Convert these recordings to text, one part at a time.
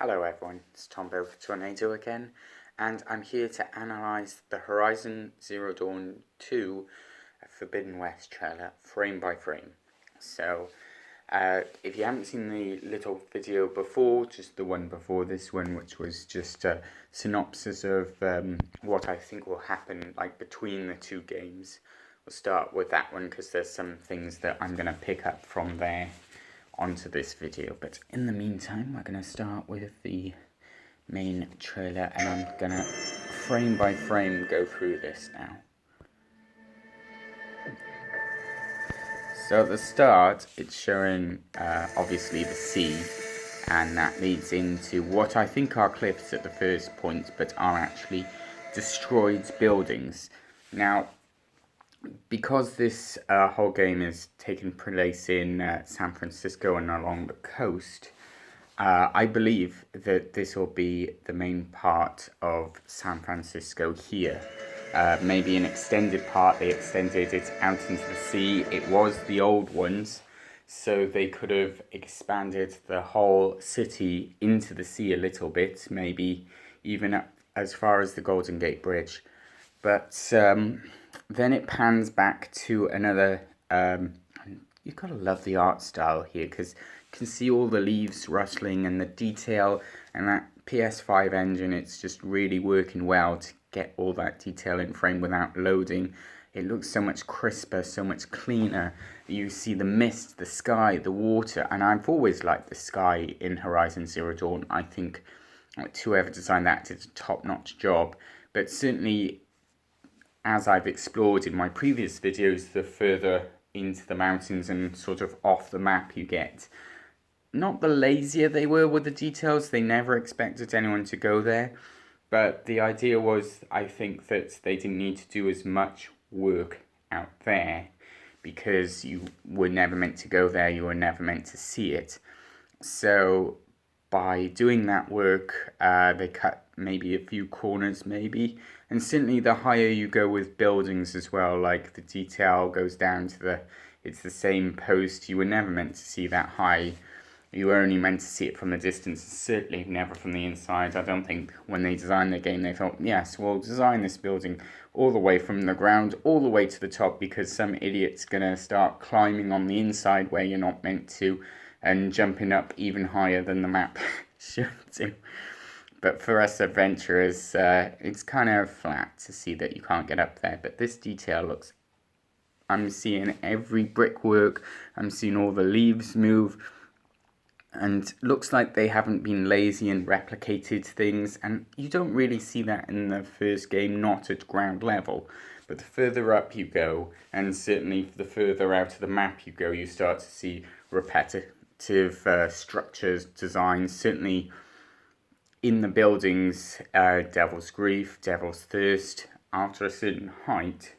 Hello everyone, it's Tombo for Tornado again, and I'm here to analyse the Horizon Zero Dawn 2 Forbidden West trailer frame by frame. So, if you haven't seen the little video before, just the one before this one, which was just a synopsis of what I think will happen between the two games, we'll start with that one because there's some things that I'm going to pick up from there onto this video. But in the meantime, we're going to start with the main trailer, and I'm going to frame by frame go through this now. So at the start, it's showing obviously the sea, and that leads into what I think are cliffs at the first point, but are actually destroyed buildings. Now, because this whole game is taking place in San Francisco and along the coast, I believe that this will be the main part of San Francisco here. Maybe an extended part, they extended it out into the sea. It was the old ones, so they could have expanded the whole city into the sea a little bit, maybe even up as far as the Golden Gate Bridge. But then it pans back to another, you've got to love the art style here, because you can see all the leaves rustling and the detail, and that PS5 engine, it's just really working well to get all that detail in frame without loading. It looks so much crisper, so much cleaner. You see the mist, the sky, the water, and I've always liked the sky in Horizon Zero Dawn. I think whoever designed that did a top-notch job, but certainly, as I've explored in my previous videos, the further into the mountains and sort of off the map you get, not the lazier they were with the details, they never expected anyone to go there, but the idea was, I think, that they didn't need to do as much work out there, because you were never meant to go there, you were never meant to see it. So by doing that work, they cut maybe a few corners maybe, and certainly the higher you go with buildings as well, like the detail goes down to it's the same post, you were never meant to see that high, you were only meant to see it from the distance, certainly never from the inside. I don't think when they designed the game they thought, yes, we'll design this building all the way from the ground all the way to the top, because some idiot's gonna start climbing on the inside where you're not meant to, and jumping up even higher than the map should do. But for us adventurers, it's kind of flat to see that you can't get up there. But this detail looks, I'm seeing every brickwork, I'm seeing all the leaves move, and looks like they haven't been lazy and replicated things, and you don't really see that in the first game, not at ground level. But the further up you go, and certainly the further out of the map you go, you start to see repetitive structures, designs, certainly in the buildings, Devil's Grief, Devil's Thirst. After a certain height,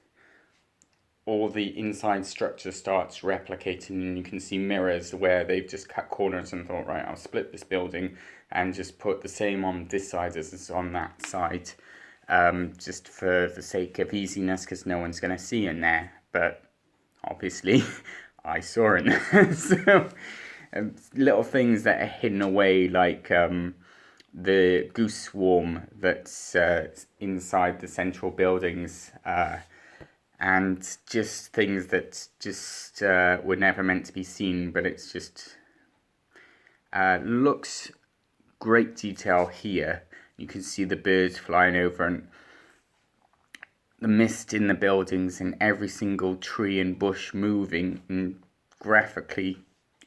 all the inside structure starts replicating, and you can see mirrors where they've just cut corners and thought, right, I'll split this building and just put the same on this side as on that side, just for the sake of easiness, because no one's going to see in there. But obviously, I saw in there. So, little things that are hidden away, like the goose swarm that's inside the central buildings, and just things that just were never meant to be seen, but it's just looks great detail here. You can see the birds flying over, and the mist in the buildings, and every single tree and bush moving, and graphically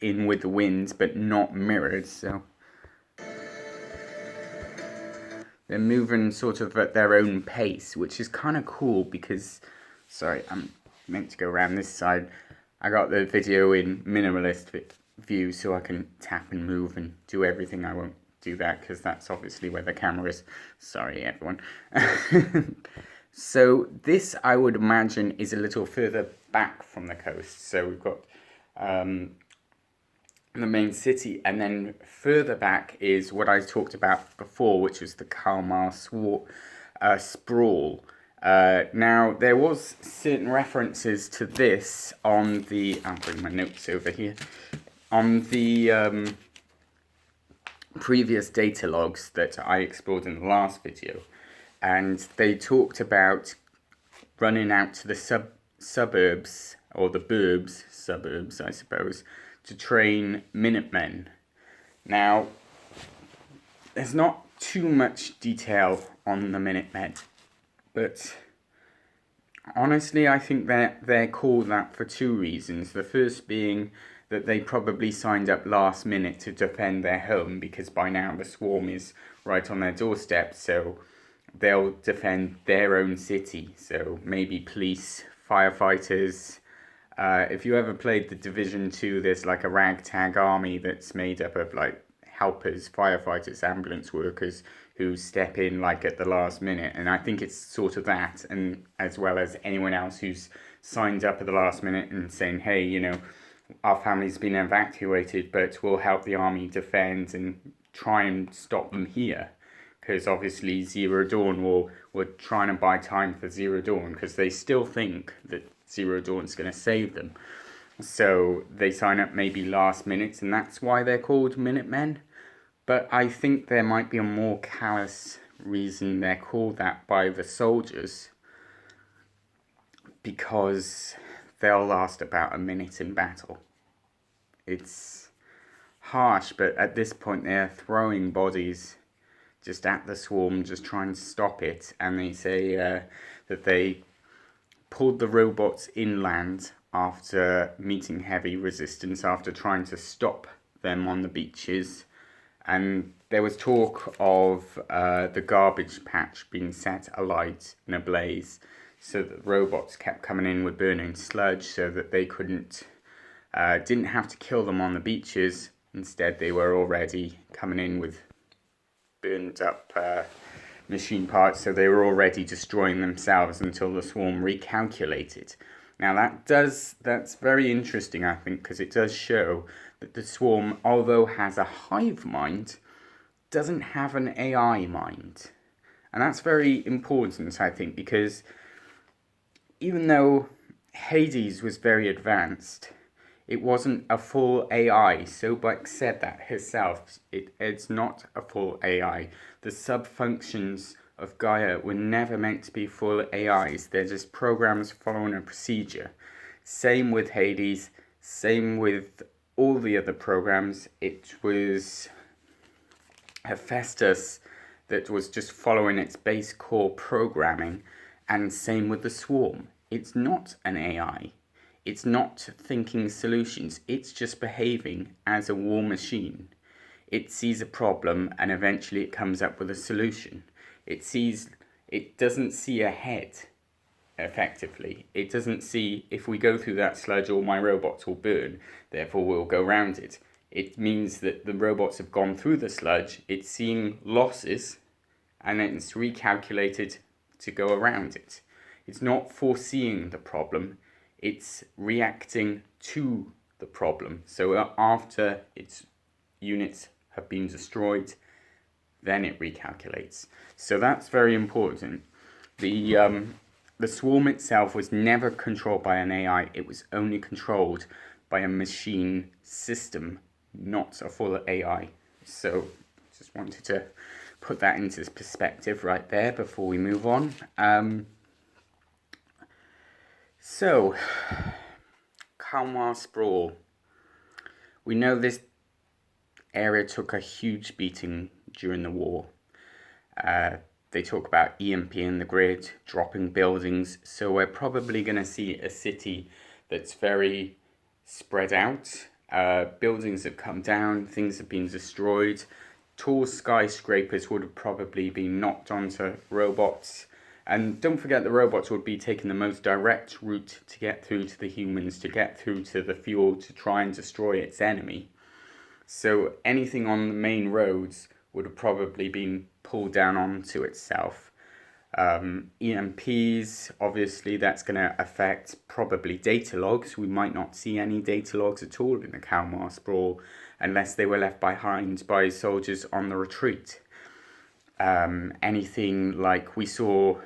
in with the winds, but not mirrored. So they're moving sort of at their own pace, which is kind of cool, because, sorry, I'm meant to go around this side. I got the video in minimalist view, so I can tap and move and do everything. I won't do that, because that's obviously where the camera is. Sorry, everyone. So this, I would imagine, is a little further back from the coast. So we've got the main city, and then further back is what I talked about before, which was the Cowell Sprawl. Now, there was certain references to this on the, I'll bring my notes over here, on the previous data logs that I explored in the last video, and they talked about running out to the suburbs, or the suburbs I suppose, to train Minutemen. Now, there's not too much detail on the Minutemen, but honestly I think they're called that for two reasons. The first being that they probably signed up last minute to defend their home, because by now the swarm is right on their doorstep, so they'll defend their own city. So maybe police, firefighters. If you ever played the Division 2, there's like a ragtag army that's made up of like helpers, firefighters, ambulance workers who step in like at the last minute, and I think it's sort of that, and as well as anyone else who's signed up at the last minute and saying, hey, you know, our family's been evacuated, but we'll help the army defend and try and stop them here. Because obviously Zero Dawn were trying to buy time for Zero Dawn, because they still think that Zero Dawn's going to save them. So they sign up maybe last minute, and that's why they're called Minutemen. But I think there might be a more callous reason they're called that by the soldiers, because they'll last about a minute in battle. It's harsh, but at this point they're throwing bodies just at the swarm, just trying to stop it. And they say that they pulled the robots inland after meeting heavy resistance, after trying to stop them on the beaches. And there was talk of the garbage patch being set alight and ablaze, so that robots kept coming in with burning sludge, so that they didn't have to kill them on the beaches. Instead, they were already coming in with burned up machine parts, so they were already destroying themselves until the swarm recalculated. Now that's very interesting, I think, because it does show that the swarm, although has a hive mind, doesn't have an AI mind. And that's very important, I think, because even though Hades was very advanced, it wasn't a full AI. Sobek said that herself. It's not a full AI. The sub-functions of Gaia were never meant to be full AIs. They're just programs following a procedure. Same with Hades. Same with all the other programs. It was Hephaestus that was just following its base core programming. And same with the swarm. It's not an AI. It's not thinking solutions. It's just behaving as a war machine. It sees a problem and eventually it comes up with a solution. It doesn't see ahead, effectively. It doesn't see, if we go through that sludge, all my robots will burn, therefore we'll go round it. It means that the robots have gone through the sludge, it's seeing losses, and then it's recalculated to go around it. It's not foreseeing the problem, it's reacting to the problem. So after its units have been destroyed, then it recalculates. So that's very important. The swarm itself was never controlled by an AI. It was only controlled by a machine system, not a full AI. So just wanted to put that into perspective right there before we move on. So, Cowell Sprawl. We know this area took a huge beating during the war. They talk about EMP-ing the grid, dropping buildings, so we're probably going to see a city that's very spread out. Buildings have come down, things have been destroyed. Tall skyscrapers would have probably been knocked onto robots. And don't forget, the robots would be taking the most direct route to get through to the humans, to get through to the fuel, to try and destroy its enemy. So anything on the main roads would have probably been pulled down onto itself. EMPs, obviously that's going to affect probably data logs. We might not see any data logs at all in the Cowell Sprawl unless they were left behind by soldiers on the retreat. Anything like we saw,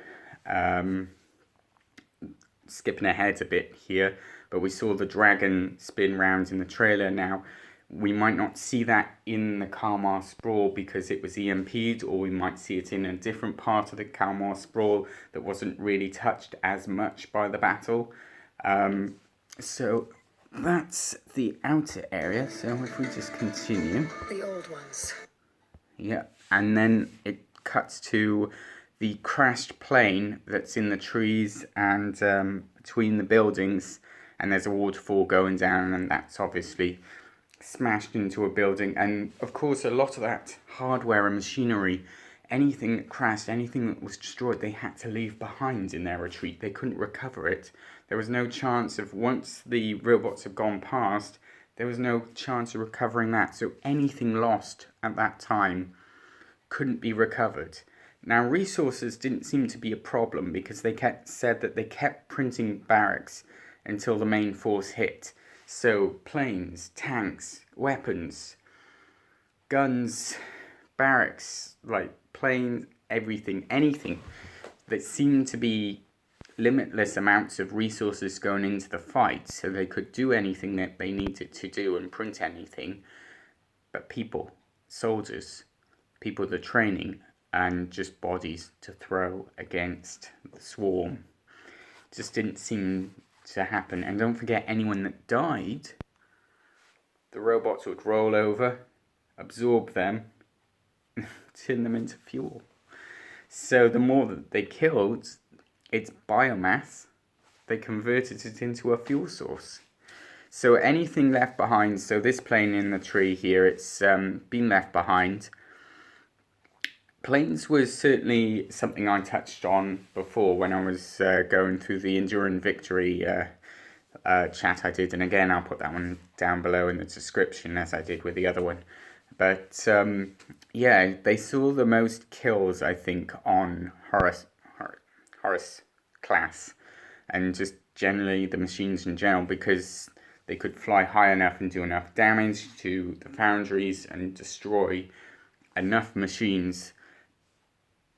skipping ahead a bit here, but we saw the dragon spin round in the trailer. Now, we might not see that in the Kalmar Sprawl because it was EMP'd, or we might see it in a different part of the Kalmar Sprawl that wasn't really touched as much by the battle. So that's the outer area. So if we just continue. The old ones. Yeah, and then it cuts to the crashed plane that's in the trees and between the buildings, and there's a waterfall going down, and that's obviously smashed into a building. And of course, a lot of that hardware and machinery, anything that crashed, anything that was destroyed, they had to leave behind in their retreat. They couldn't recover it. There was no chance of, once the robots had gone past, there was no chance of recovering that. So anything lost at that time couldn't be recovered. Now, resources didn't seem to be a problem because they said that they kept printing barracks until the main force hit. So planes, tanks, weapons, guns, barracks, like planes, everything, anything that seemed to be limitless amounts of resources going into the fight, so they could do anything that they needed to do and print anything. But people, soldiers, people that are training, and just bodies to throw against the swarm just didn't seem to happen. And don't forget, anyone that died, the robots would roll over, absorb them, turn them into fuel. So the more that they killed, it's biomass, they converted it into a fuel source. So anything left behind, so this plane in the tree here, it's been left behind. Planes was certainly something I touched on before when I was going through the Enduring Victory chat I did. And again, I'll put that one down below in the description as I did with the other one. But yeah, they saw the most kills, I think, on Horus class. And just generally the machines in general, because they could fly high enough and do enough damage to the foundries and destroy enough machines.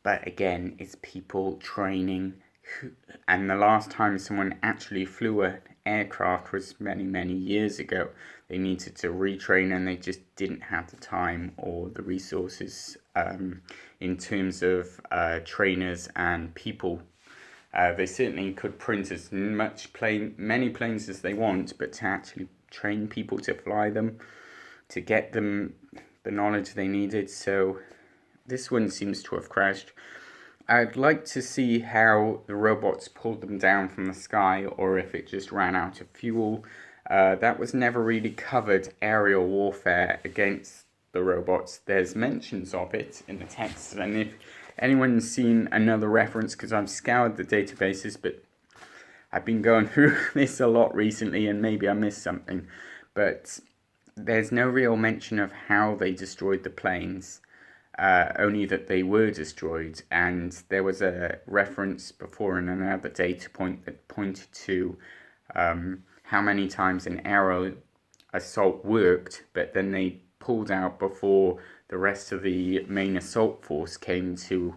But again, it's people training. And the last time someone actually flew an aircraft was many, many years ago. They needed to retrain, and they just didn't have the time or the resources in terms of trainers and people. They certainly could print as many planes as they want, but to actually train people to fly them, to get them the knowledge they needed. So this one seems to have crashed. I'd like to see how the robots pulled them down from the sky, or if it just ran out of fuel. That was never really covered, aerial warfare against the robots. There's mentions of it in the text, and if anyone's seen another reference, because I've scoured the databases, but I've been going through this a lot recently, and maybe I missed something, but there's no real mention of how they destroyed the planes. Only that they were destroyed, and there was a reference before in another data point that pointed to how many times an aerial assault worked, but then they pulled out before the rest of the main assault force came to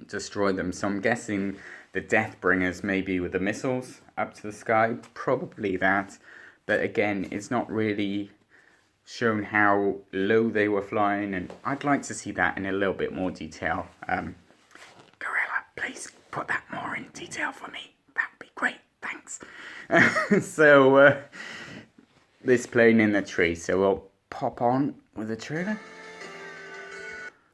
destroy them. So I'm guessing the Deathbringers maybe with the missiles up to the sky, probably that, but again, it's not really shown how low they were flying, and I'd like to see that in a little bit more detail. Gorilla, please put that more in detail for me. That'd be great, thanks. So this plane in the tree, so we'll pop on with the trailer.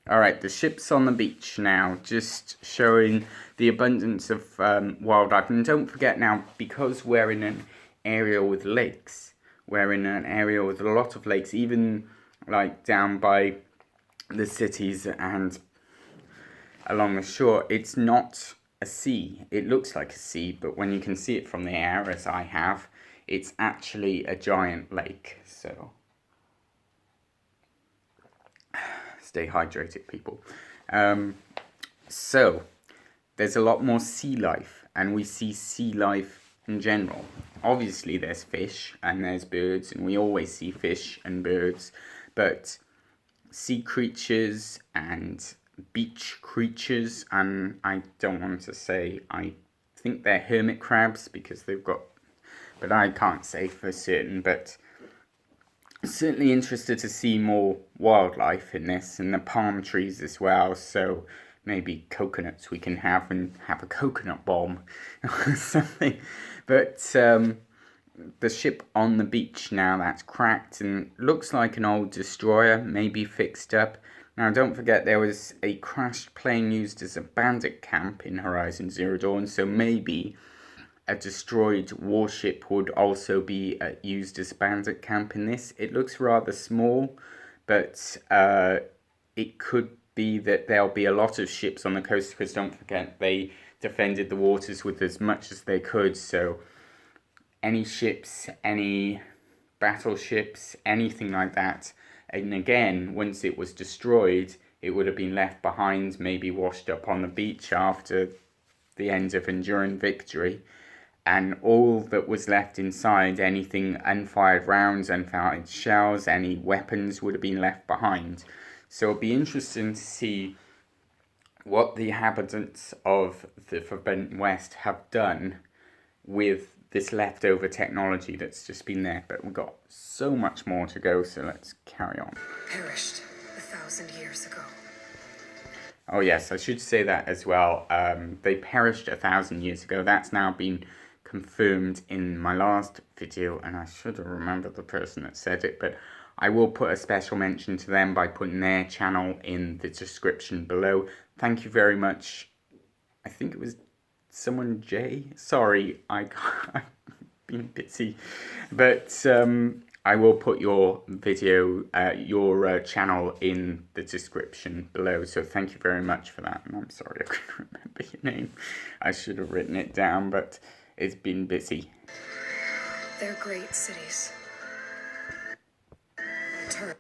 Alright, the ship's on the beach now, just showing the abundance of wildlife. And don't forget now, because we're in an area with lakes, we're in an area with a lot of lakes, even like down by the cities and along the shore. It's not a sea. It looks like a sea, but when you can see it from the air, as I have, it's actually a giant lake. So stay hydrated, people. So there's a lot more sea life, and we see sea life in general. Obviously there's fish and there's birds, and we always see fish and birds, but sea creatures and beach creatures, and I don't want to say, I think they're hermit crabs because they've got, but I can't say for certain, but Certainly interested to see more wildlife in this, and the palm trees as well. So maybe coconuts we can have and have a coconut bomb or something. But the ship on the beach now, that's cracked and looks like an old destroyer, maybe fixed up. Now don't forget there was a crashed plane used as a bandit camp in Horizon Zero Dawn, so maybe a destroyed warship would also be used as a bandit camp in this. It looks rather small, but it could be that there'll be a lot of ships on the coast, because don't forget they defended the waters with as much as they could, so any ships, any battleships, anything like that. And again, once it was destroyed, it would have been left behind, maybe washed up on the beach after the end of Enduring Victory. And all that was left inside, anything unfired rounds, unfired shells, any weapons would have been left behind. So it'll be interesting to see what the inhabitants of the Forbidden West have done with this leftover technology that's just been there. But we've got so much more to go, so let's carry on. Perished 1,000 years ago. Oh yes, I should say that as well. They perished 1,000 years ago. That's now been confirmed in my last video, and I should have remembered the person that said it, but I will put a special mention to them by putting their channel in the description below. Thank you very much. I think it was someone Jay. Sorry, I've been busy, but I will put your video, your channel in the description below. So thank you very much for that. And I'm sorry I couldn't remember your name. I should have written it down, but it's been busy. They're great cities. Turned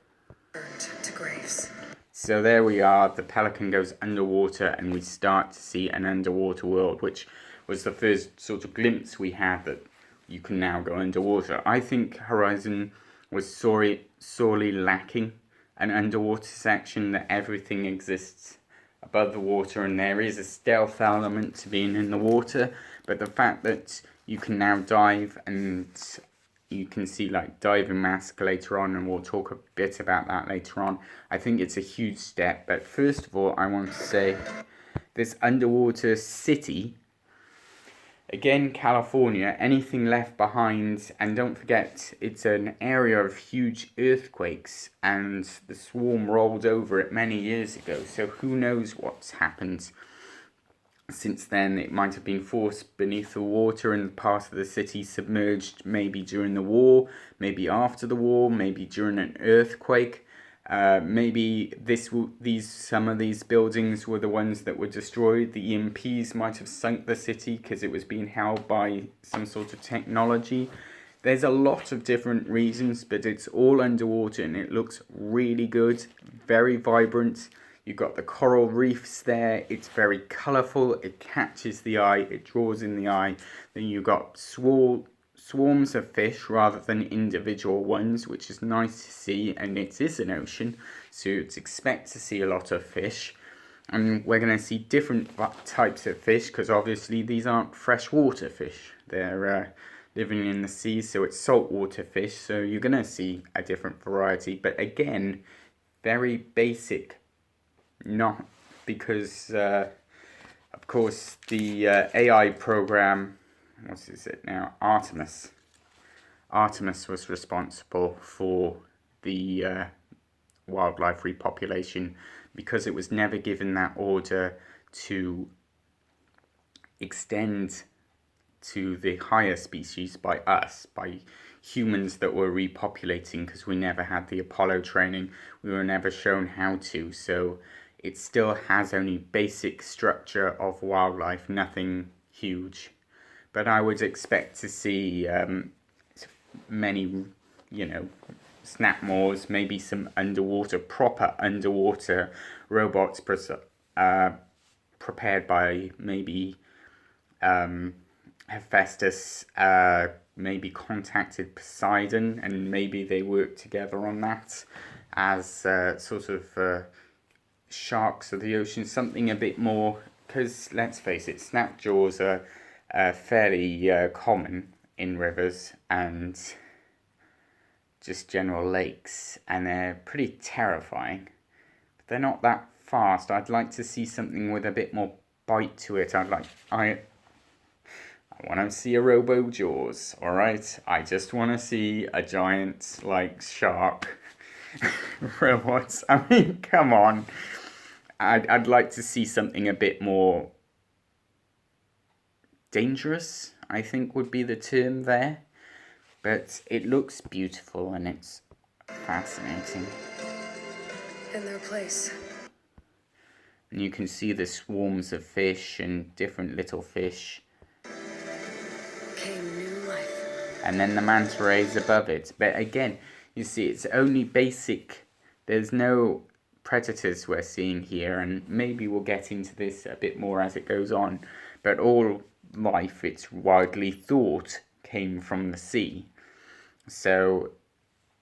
to graves. So there we are. The Pelican goes underwater, and we start to see an underwater world, which was the first sort of glimpse we had that you can now go underwater. I think Horizon was sorely lacking an underwater section, that everything exists above the water, and there is a stealth element to being in the water. But the fact that you can now dive, and you can see like diving mask later on, and we'll talk a bit about that later on, I think it's a huge step. But first of all, I want to say this underwater city, again, California, anything left behind, and don't forget, it's an area of huge earthquakes, and the swarm rolled over it many years ago, so who knows what's happened since then. It might have been forced beneath the water, and part of the city submerged, maybe during the war, maybe after the war, maybe during an earthquake. Maybe some of these buildings were the ones that were destroyed. The EMPs might have sunk the city because it was being held by some sort of technology. There's a lot of different reasons, but it's all underwater, and it looks really good, very vibrant. You've got the coral reefs there. It's very colourful. It catches the eye. It draws in the eye. Then you've got swarms of fish rather than individual ones, which is nice to see, and it is an ocean, so you'd expect to see a lot of fish. And we're going to see different types of fish, because obviously these aren't freshwater fish. They're living in the sea, so it's saltwater fish, so you're going to see a different variety. But again, very basic, not because, of course, the AI program, what is it now? Artemis was responsible for the wildlife repopulation, because it was never given that order to extend to the higher species by us, by humans that were repopulating, because we never had the Apollo training. We were never shown how to, so it still has only basic structure of wildlife, nothing huge. But I would expect to see many, snapmaws, maybe some proper underwater robots prepared by maybe Hephaestus, maybe contacted Poseidon, and maybe they worked together on that as sort of sharks of the ocean, something a bit more, because let's face it, snapjaws are fairly common in rivers, and just general lakes, and they're pretty terrifying. But they're not that fast. I'd like to see something with a bit more bite to it. I want to see a Robo Jaws, alright? I just want to see a giant, like, shark robot. I mean, come on. I'd like to see something a bit more dangerous, I think would be the term there. But it looks beautiful and it's fascinating. In their place. And you can see the swarms of fish and different little fish. Came new life. And then the manta rays above it. But again, you see, it's only basic. There's no predators we're seeing here, and maybe we'll get into this a bit more as it goes on. But all life, it's widely thought, came from the sea. So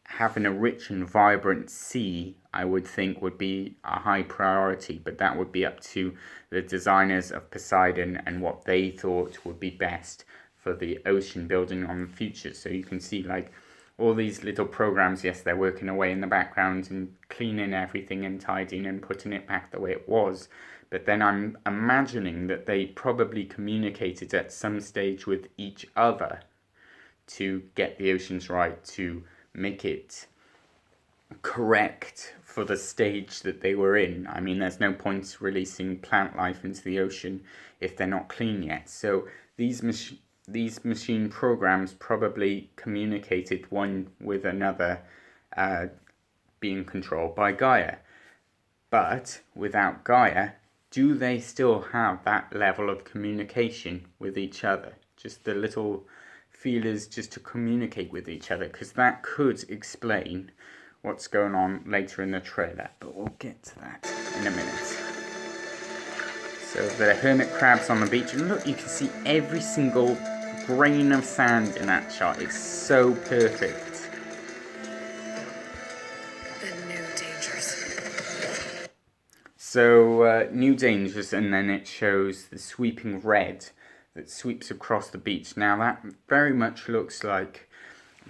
having a rich and vibrant sea, I would think, would be a high priority, but that would be up to the designers of Poseidon and what they thought would be best for the ocean building on the future. So you can see, like, all these little programs, yes, they're working away in the background and cleaning everything and tidying and putting it back the way it was. But then I'm imagining that they probably communicated at some stage with each other to get the oceans right, to make it correct for the stage that they were in. I mean, there's no point releasing plant life into the ocean if they're not clean yet. So these machine programs probably communicated one with another, being controlled by Gaia. But without Gaia, do they still have that level of communication with each other? Just the little feelers just to communicate with each other, because that could explain what's going on later in the trailer, but we'll get to that in a minute. So the hermit crabs on the beach, and look, you can see every single grain of sand in that shot. It's so perfect. The new dangers. So new dangers, and then it shows the sweeping red that sweeps across the beach. Now that very much looks like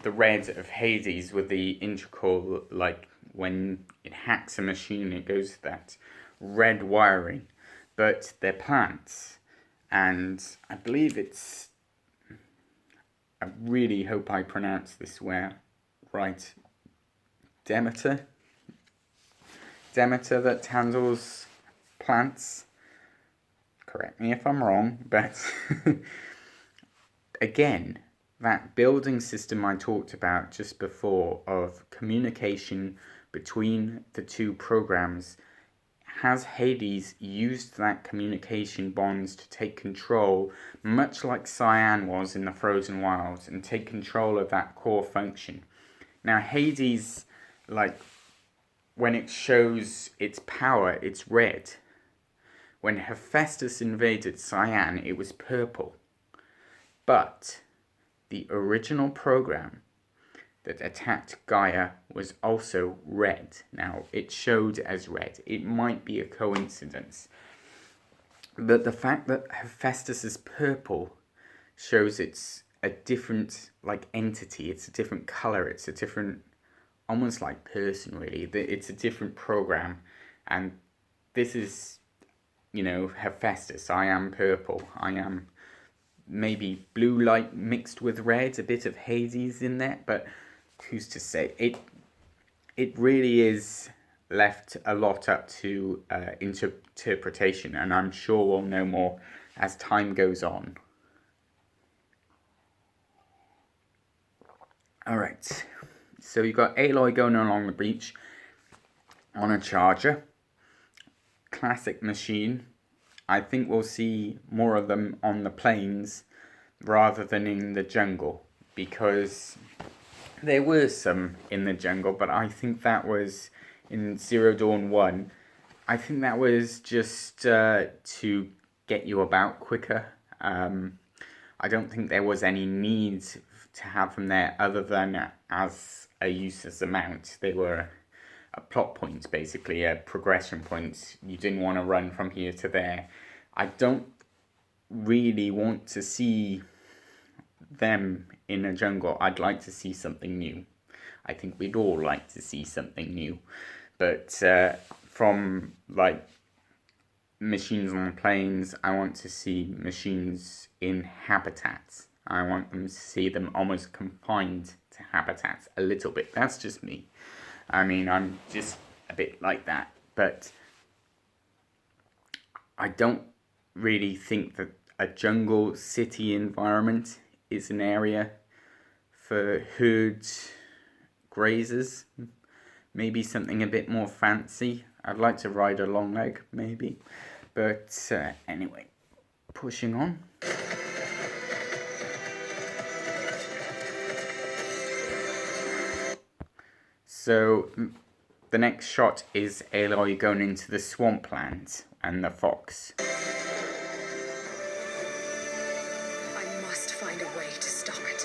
the red of Hades with the integral, like when it hacks a machine, it goes to that red wiring. But they're plants, and I believe it's, I really hope I pronounce this right, Demeter that handles plants. Correct me if I'm wrong, but again, that building system I talked about just before of communication between the two programs, has Hades used that communication bonds to take control, much like Cyan was in the Frozen Wilds, and take control of that core function. Now Hades, like, when it shows its power, it's red. When Hephaestus invaded Cyan, it was purple. But the original program that attacked Gaia was also red. Now, it showed as red. It might be a coincidence. But the fact that Hephaestus is purple shows it's a different, like, entity. It's a different color. It's a different, almost like person, really. It's a different program. And this is, you know, Hephaestus. I am purple. I am maybe blue light mixed with red, a bit of Hades in there, but who's to say? It really is left a lot up to interpretation, and I'm sure we'll know more as time goes on. Alright, so you've got Aloy going along the beach on a charger. Classic machine. I think we'll see more of them on the plains rather than in the jungle, because there were some in the jungle, but I think that was in Zero Dawn 1. I think that was just to get you about quicker. I don't think there was any need to have them there other than as a use as a mount. They were a plot point, basically, a progression point. You didn't want to run from here to there. I don't really want to see them in a jungle. I'd like to see something new. I think we'd all like to see something new. But from like machines on planes, I want to see machines in habitats. I want them to see them almost confined to habitats a little bit. That's just me. I mean, I'm just a bit like that. But I don't really think that a jungle city environment is an area for herd grazers. Maybe something a bit more fancy. I'd like to ride a long leg, maybe. But anyway, pushing on. So the next shot is Aloy going into the Swampland and the fox. I must find a way to stop it.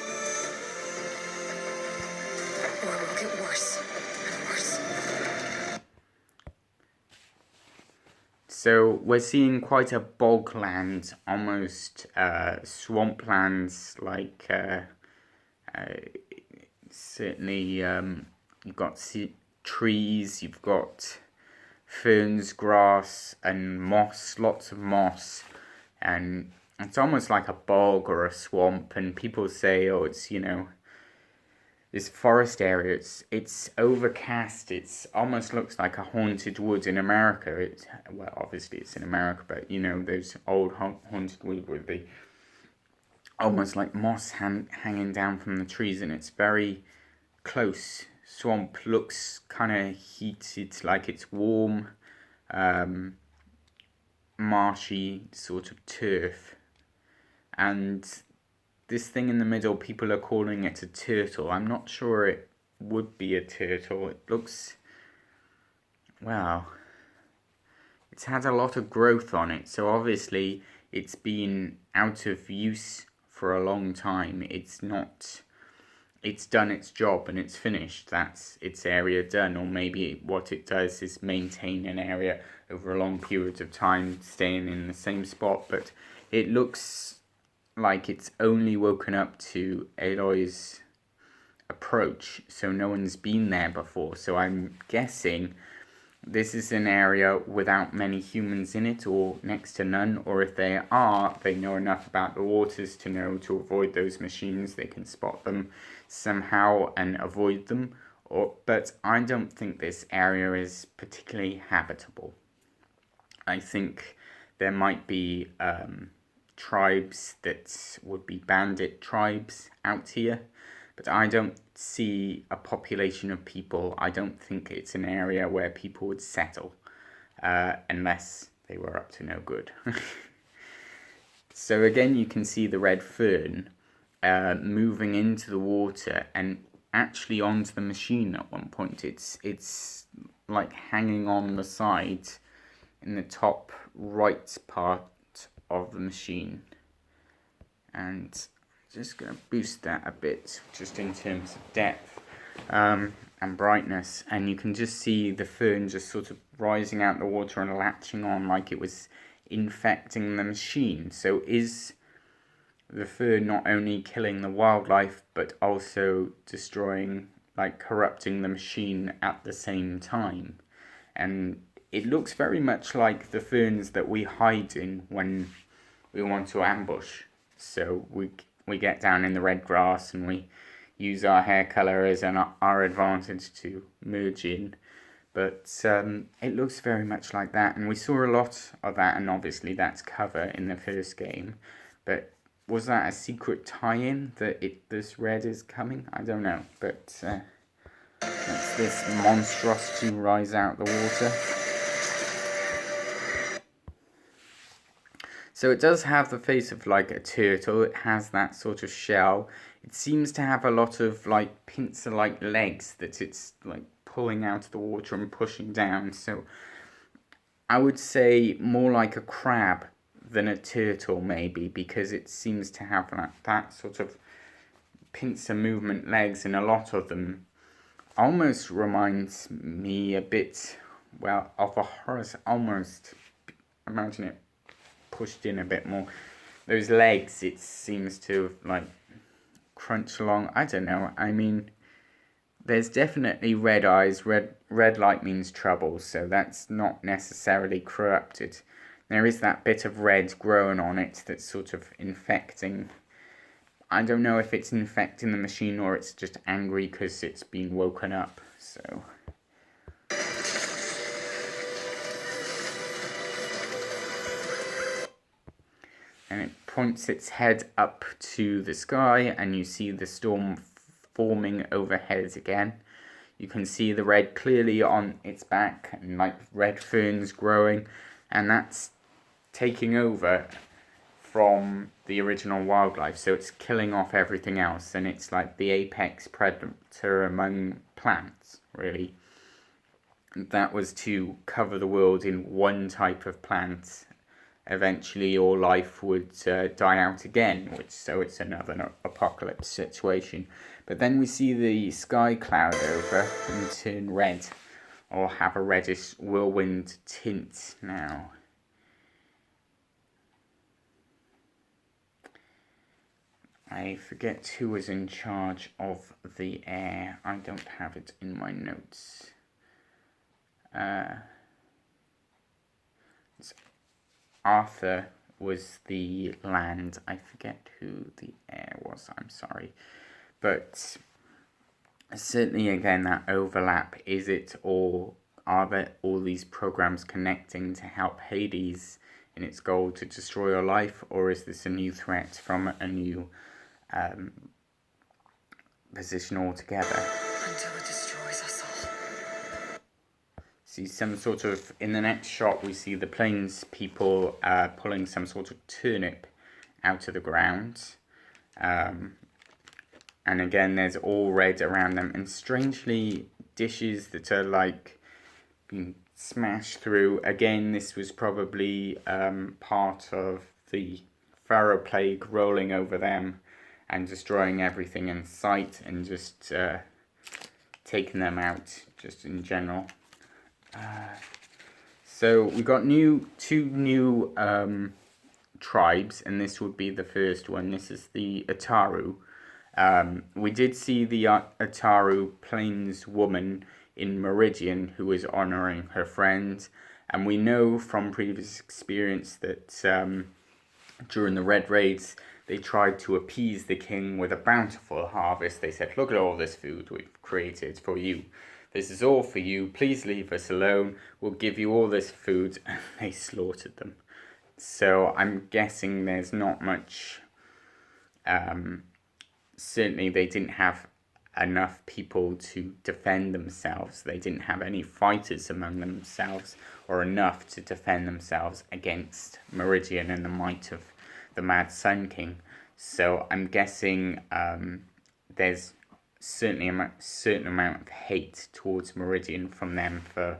Or it will get worse and worse. So we're seeing quite a bogland, almost swamplands, like certainly you've got trees, you've got ferns, grass and moss, lots of moss, and it's almost like a bog or a swamp. And people say, oh, it's, you know, this forest area, it's overcast, it's almost looks like a haunted wood in America. Well, obviously it's in America, but you know, those old haunted wood with the almost like moss hanging down from the trees, and it's very close. Swamp looks kind of heated, like it's warm, marshy sort of turf. And this thing in the middle, people are calling it a turtle. I'm not sure it would be a turtle. It looks, well, it's had a lot of growth on it. So obviously it's been out of use for a long time. It's done its job and it's finished. That's its area done. Or maybe what it does is maintain an area over a long period of time, staying in the same spot. But it looks like it's only woken up to Aloy's approach, so no one's been there before. So I'm guessing this is an area without many humans in it, or next to none, or if they are, they know enough about the waters to know to avoid those machines. They can spot them somehow and avoid them. But I don't think this area is particularly habitable. I think there might be tribes that would be bandit tribes out here, but I don't see a population of people. I don't think it's an area where people would settle unless they were up to no good. So again, you can see the red fern moving into the water and actually onto the machine at one point. It's like hanging on the side in the top right part of the machine. And just going to boost that a bit just in terms of depth and brightness, and you can just see the fern just sort of rising out the water and latching on like it was infecting the machine. So is the fern not only killing the wildlife but also destroying, like corrupting the machine at the same time? And it looks very much like the ferns that we hide in when we want to ambush. So we get down in the red grass and we use our hair colour as our advantage to merge in. But it looks very much like that, and we saw a lot of that, and obviously that's cover in the first game. But was that a secret tie-in that this red is coming? I don't know, but that's this monstrosity rise out the water. So it does have the face of like a turtle. It has that sort of shell. It seems to have a lot of like pincer-like legs that it's like pulling out of the water and pushing down. So I would say more like a crab than a turtle maybe, because it seems to have that sort of pincer movement legs, and a lot of them almost reminds me a bit, well, of a horse. Almost imagine it pushed in a bit more. Those legs, it seems to like crunch along. I don't know. I mean, There's definitely red eyes. Red light means trouble, so that's not necessarily corrupted. There is that bit of red growing on it that's sort of infecting. I don't know if it's infecting the machine or it's just angry because it's been woken up. So. And it points its head up to the sky, and you see the storm forming overhead again. You can see the red clearly on its back, and like red ferns growing, and that's taking over from the original wildlife. So it's killing off everything else, and it's like the apex predator among plants, really. That was to cover the world in one type of plant. Eventually all life would die out again, so it's another apocalypse situation. But then we see the sky cloud over and turn red, or have a reddish whirlwind tint now. I forget who was in charge of the air. I don't have it in my notes. Arthur was the land. I forget who the air was, I'm sorry. But certainly again that overlap, is it, or are there all these programs connecting to help Hades in its goal to destroy your life, or is this a new threat from a new position altogether? Until it destroys us all. See some sort of, in the next shot we see the plains people pulling some sort of turnip out of the ground, and again there's all red around them, and strangely dishes that are like being smashed through. Again, this was probably part of the Pharaoh plague rolling over them and destroying everything in sight, and just taking them out just in general. So we got two new tribes, and this would be the first one. This is the Ataru. We did see the Ataru plains woman in Meridian who was honouring her friend, and we know from previous experience that during the Red Raids they tried to appease the king with a bountiful harvest. They said, look at all this food we've created for you. This is all for you. Please leave us alone. We'll give you all this food. And they slaughtered them. So I'm guessing there's not much. Certainly they didn't have enough people to defend themselves. They didn't have any fighters among themselves, or enough to defend themselves against Meridian and the might of the Mad Sun King. So I'm guessing there's certainly a certain amount of hate towards Meridian from them for